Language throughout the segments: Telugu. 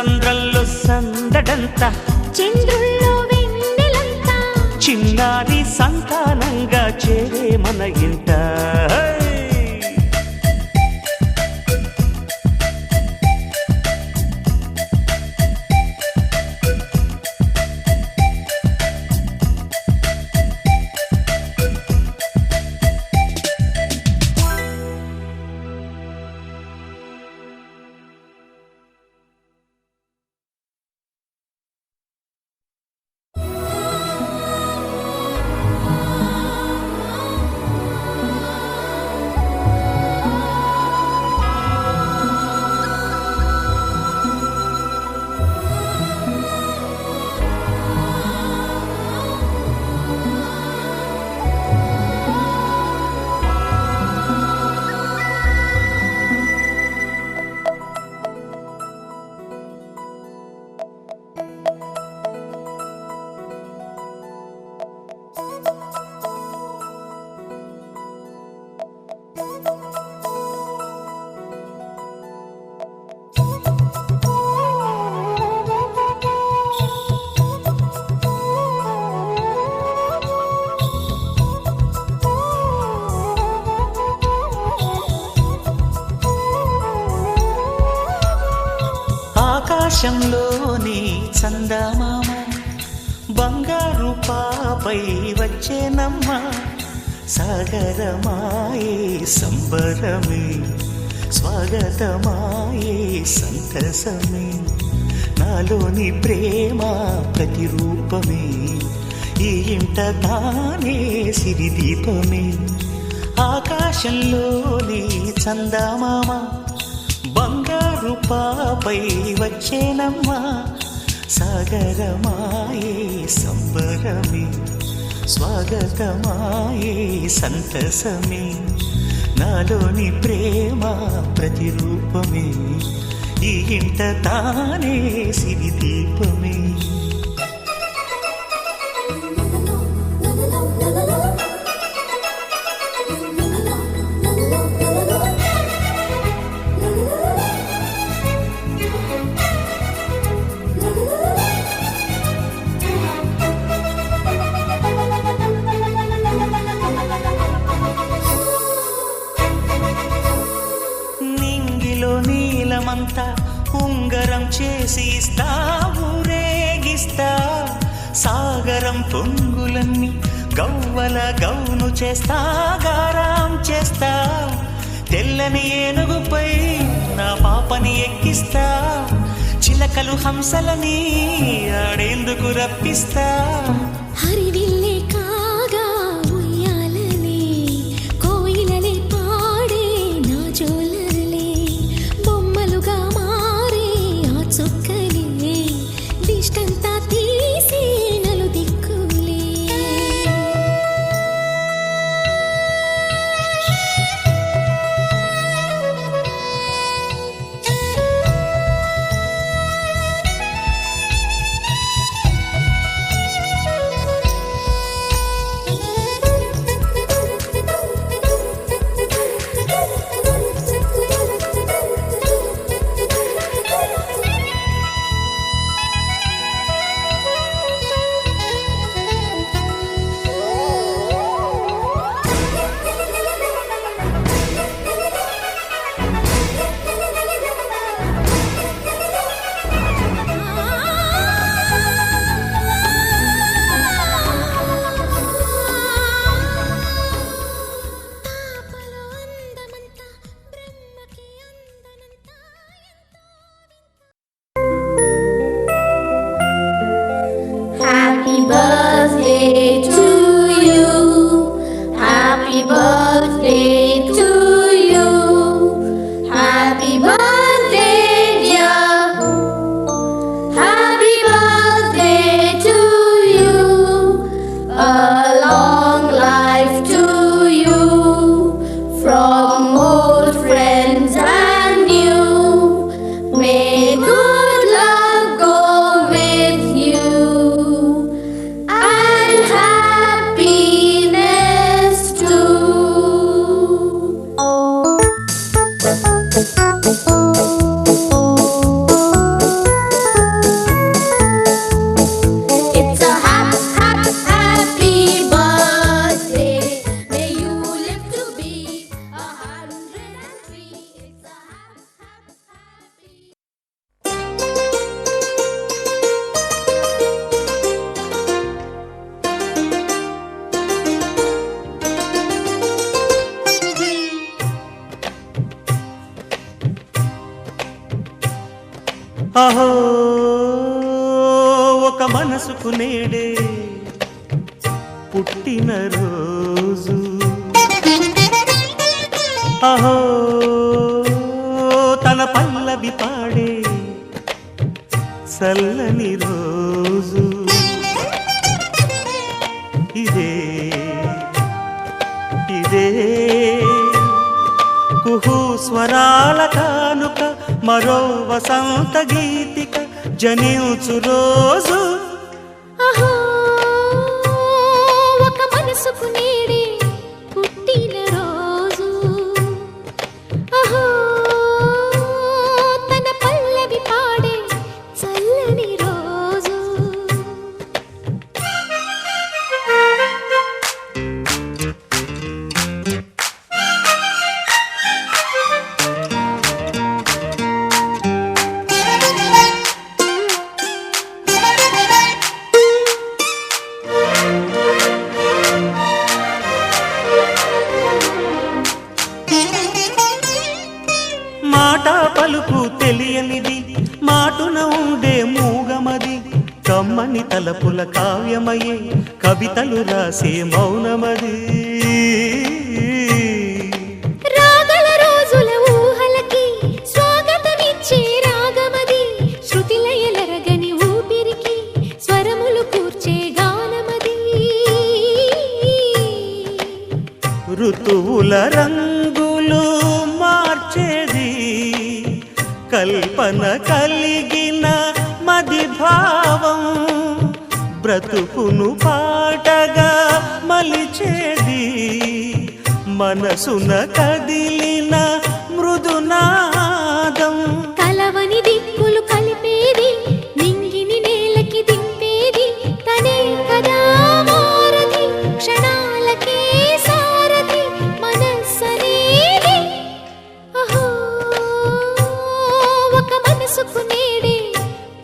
సంద్రంలో సందడంతా చంద్రుల్లో వెన్నెలంతా చిన్నారి సంతానంగా చేరే మన ఇంట ఆకాశంలోని చందమామ బంగారు పాపై వచ్చేనమ్మ సాగరమాయే సంబరమే స్వాగతమాయే సంతసమే నాలోని ప్రేమ ప్రతిరూపమే ఈ ఇంట తానే సిరిదీపమే ఆకాశంలోని చందమామ బంగారు పాపై వచ్చేనమ్మా సాగరమాయే సంబరమే స్వాగతమాయే సంతసమే నాలోని ప్రేమ ప్రతిరూపమే ఈ ఇంట తానే సిరిదీపమే నీలమంతా ఉంగరం చేసి ఇస్తా ఊరేగిస్తా సాగరం పొంగులన్నీ గవ్వల గౌను చేస్తా గారాం చేస్తా తెల్లని ఏనుగుపై నా పాపని ఎక్కిస్తా చిలకలు హంసలని ఆడేందుకు రప్పిస్తా హరివిల్లే కాగా ఉయ్యాలనే కోయిలనే పాడే నా జోలలే బొమ్మలుగా మారే ఆ చుక్కలే దిష్టంతా తీసి నలు దిక్కులే అహో ఒక మనసుకు నేడే పుట్టిన రోజు అహో తన పల్లవి పాడే చల్లని రోజు ఇదే ఇదే కుహు స్వరాల కానుక మరో వసంత గీతిక జనించు రోజు అహో ఒక మనసుకు నేడే పుట్టిన రోజు అహో తన పల్లవి పాడే చల్లని రోజు మాట పలుకు తెలియనిది మాటున ఉండే మూగమది కమ్మని తలపుల కావ్యమయే కవితలు రాసే మౌనమది రాగల రోజుల ఊహలకి స్వాగతమిచ్చే రాగమది శృతిలయలరగని ఊపిరికి స్వరములు కూర్చే గానమది ఋతువుల రంగులు మార్చేది కల్పన కలిగిన మది భావం బ్రతుకును పాటగా మలిచేది మనసున కదిలిన మృదునాదం కలవని దిక్కులు కలిపేది నింగిని నేలకి దింపేది తనే కదా మారది క్షణాలకే సారథి మనస్సనేది అహో ఒక మనసుకు నేడే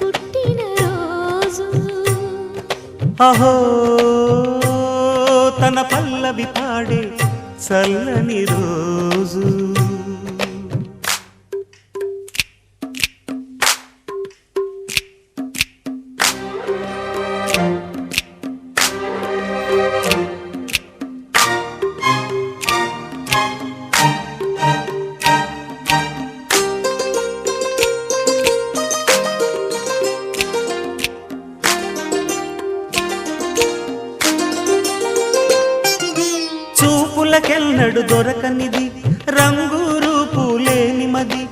పుట్టిన రోజు అహో తన పల్లవి పాడే చల్లని రోజు చూపులకెన్నడు దొరకనిది రంగు రూపు లేని మది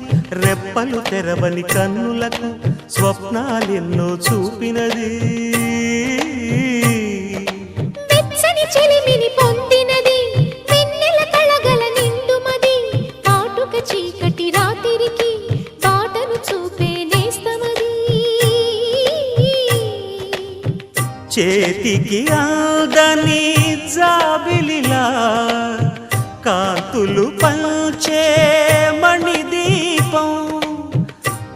రెప్పలు తెరవని కన్నులకు స్వప్నాలెన్నో చూపినది వెచ్చని చెలిమిని పొందినది వెన్నెల కళగల నిండుమది కాటుక చీకటి రాత్రికి బాటను చూపే నేస్తమది చేతికి ఆదని జాబిలిలా కాంతులు పంచే మణిదీపం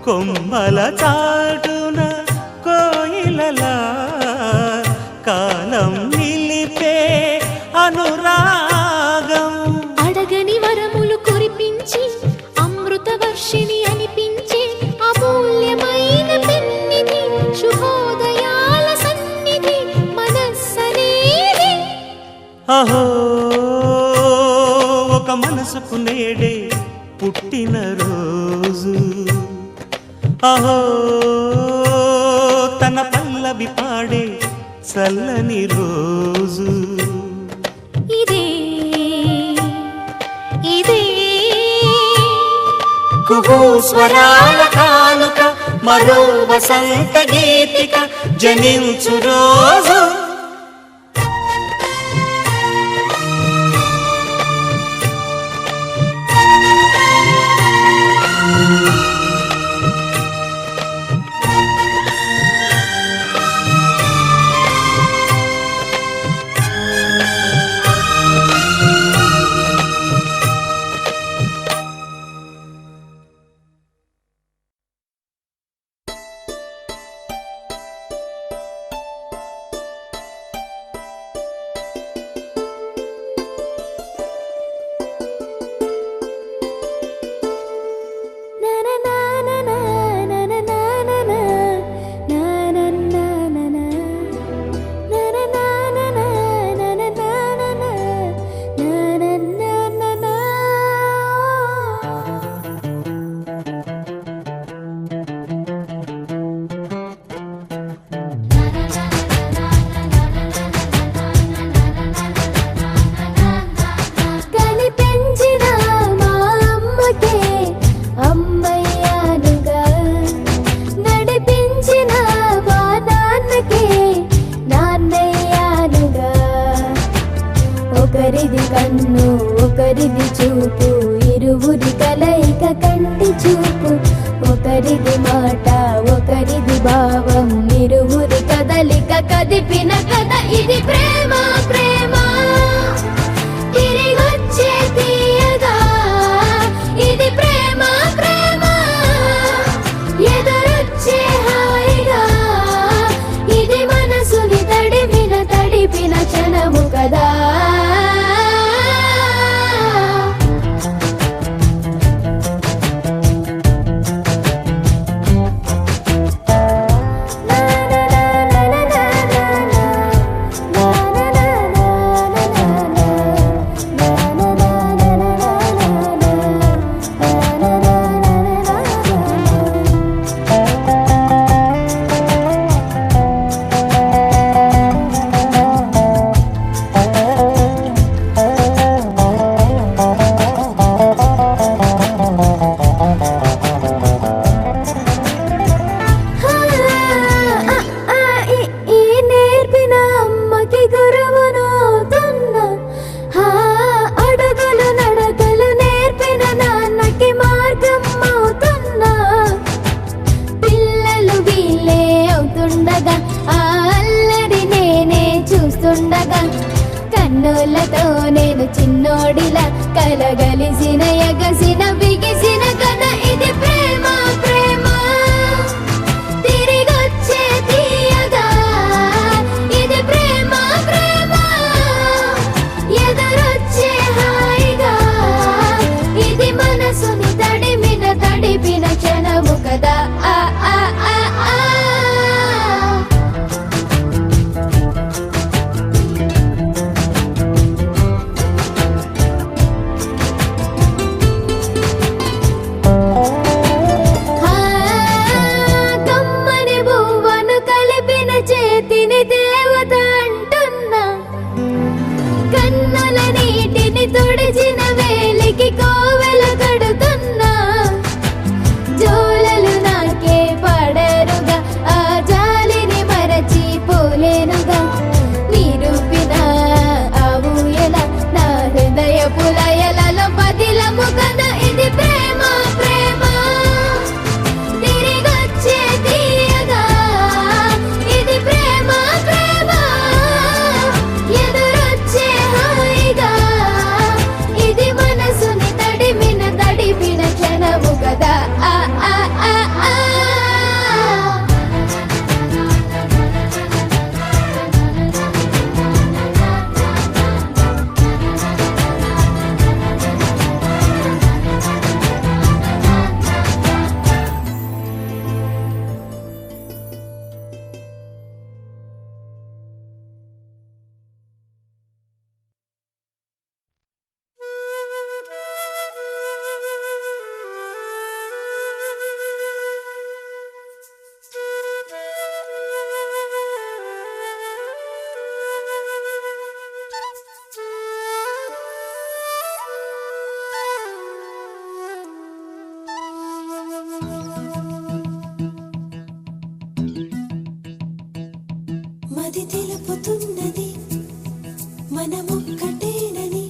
కొమ్మల చాటున కోయిలలా కాలం నిలిపే అనురాగం అడగని వరములు కురిపించి అమృత వర్షిణి అనిపించే అమూల్యమైన పెన్నిధి శుభోదయాల సన్నిధి మనస్సనేది అహో ఒక మనసుకు నేడే పుట్టిన రోజు అహో తన పల్లవి పాడే చల్లని రోజు ఇదే ఇదే కుహు స్వరాల కానుక మరో వసంత గీతిక జనించు రోజు కదా ఆ ఆ ఆ ఆ. కమ్మని బువ్వను కలిపిన చేతిని దేవత అంటున్నా, కన్నుల నీటిని తుడిచిన వేలికి కోవెల కడుతున్నా. జోలలు నాకే పడరుగా, ఆ జాలిని మరచి పోలేనుగా. నిరూపిన ఆ ఊయల నా హృదయ పులయలలో పదిలము కదా. ఇది ప్రేమ ప్రేమ తిరిగొచ్చే తీయగా, ఇది ప్రేమ ప్రేమ ఎదురొచ్చే హాయిగా. ఇది మనసుని తడిపిన క్షణము కదా ఆ ఆ ఆ ఆ. మది తెలుపుతున్నది మనమొక్కటేనని,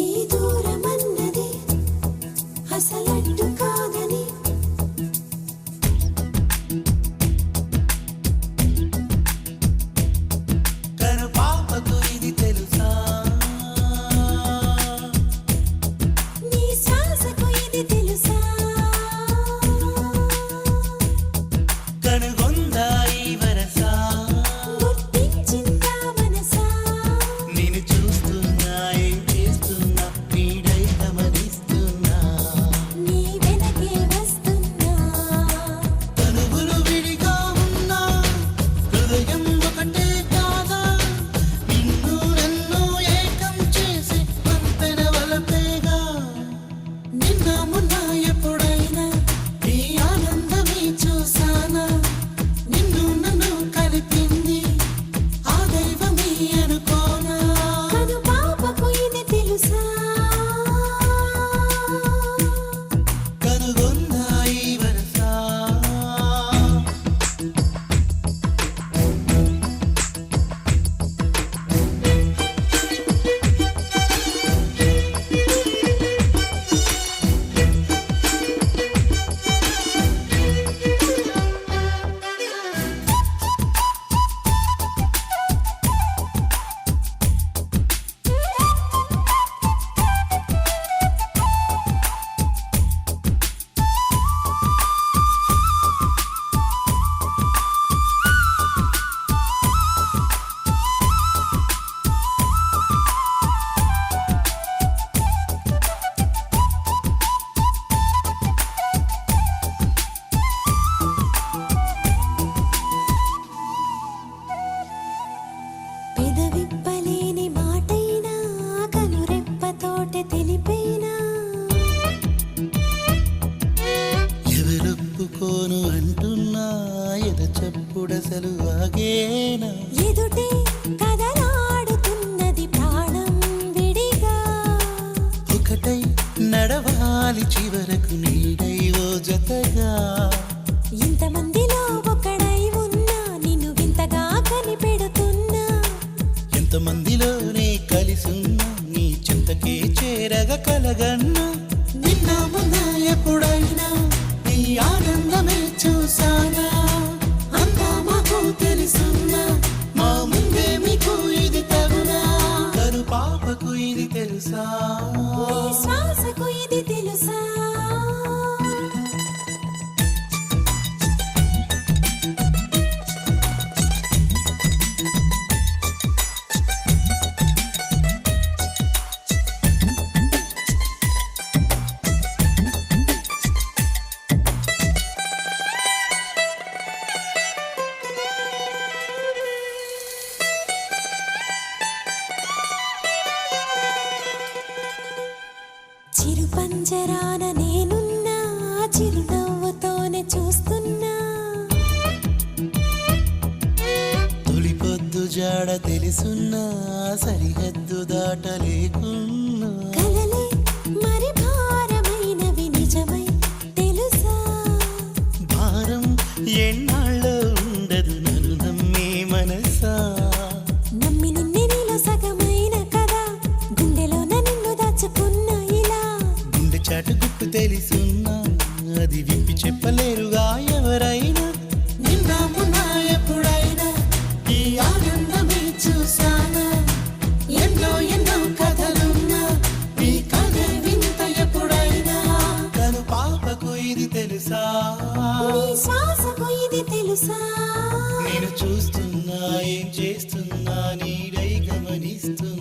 ఈ దూరమన్నది అసలట్టు కాదని. కను పాపకు ఇది తెలుసా, నీ శ్వాసకు ఇది తెలుసా, కనుగొందా ఈ వరస. గుర్తించిందా మనసా. నేను చూస్తున్నా ఏం చేస్తున్నా, నీడై గమనిస్తున్నా. నీ వెనకే వస్తున్నా. కనుగులు విడిగా ఉన్నా, హృదయం ఒకటే కాదా. నిన్ను నన్ను ఏకం చేసి పంపెన వలపేగా. నిన్న మొన్న ఎప్పుడైనా ఈ ఆనందమే చూసానా. నిన్ను నన్ను కలిపింది ఆ దైవమే అనుకోనా. కను పాపకు ఇది తెలుసా, కనుగొందా ఈ వరస. పెదవిప్పలేని మాటైనా కనురెప్పతోటే తెలిపైనా. ఎవరొప్పుకోను అంటున్నా, ఎద చెప్పుడసలు ఆగేనా. ఎదుటే కదలాడుతున్నది ప్రాణం విడిగా. ఒకటై నడవాలి చివరకు, నీడై ఓ జతగా. ఇంతమందిలో ఒకడై ఉన్నా నిన్ను వింతగా కనిపెడుతున్నా. ఎంతమందిలోనే కలిసున్నా, నీ చింతకే చేరగా కలగన్నా. నిన్న మొన్న ఎప్పుడైనా నీ ఆనందమే చూసానా. అంతా మాకు తెలుసున్నా, మా ముందే మీకు ఇది తగునా. కను పాపకు ఇది తెలుసా, నీ శ్వాసకు ఇది తెలుసా. చిరునవ్వుతోనే చూస్తున్నా. తొలి పొద్దు జాడ తెలుసున్నా సరిహద్దు దాటలేకున్నా కలలే మరి భారమైనవి నిజమై తెలుసా. భారం ఎన్నాళ్ళో ఉండదు నన్ను నమ్మే మనసా నమ్మి నిన్నే నీలో సగమైన కదా గుండెలోన నిన్ను దాచుకున్నా ఇలా. గుండె చాటు గుట్టు తెలుసున్నా అది విప్పి చెప్పలేరుగా ఎవరైనా నిన్న మొన్న ఎప్పుడైనా ఈ ఆనందమే చూసానా ఎన్నో ఎన్నో కథలున్నా ఈ కథ వింత ఎప్పుడైనా కను పాపకు ఇది తెలుసా నీ శ్వాసకు ఇది తెలుసా. నేను చూస్తున్నా ఏం చేస్తున్నా నీడై గమనిస్తున్నా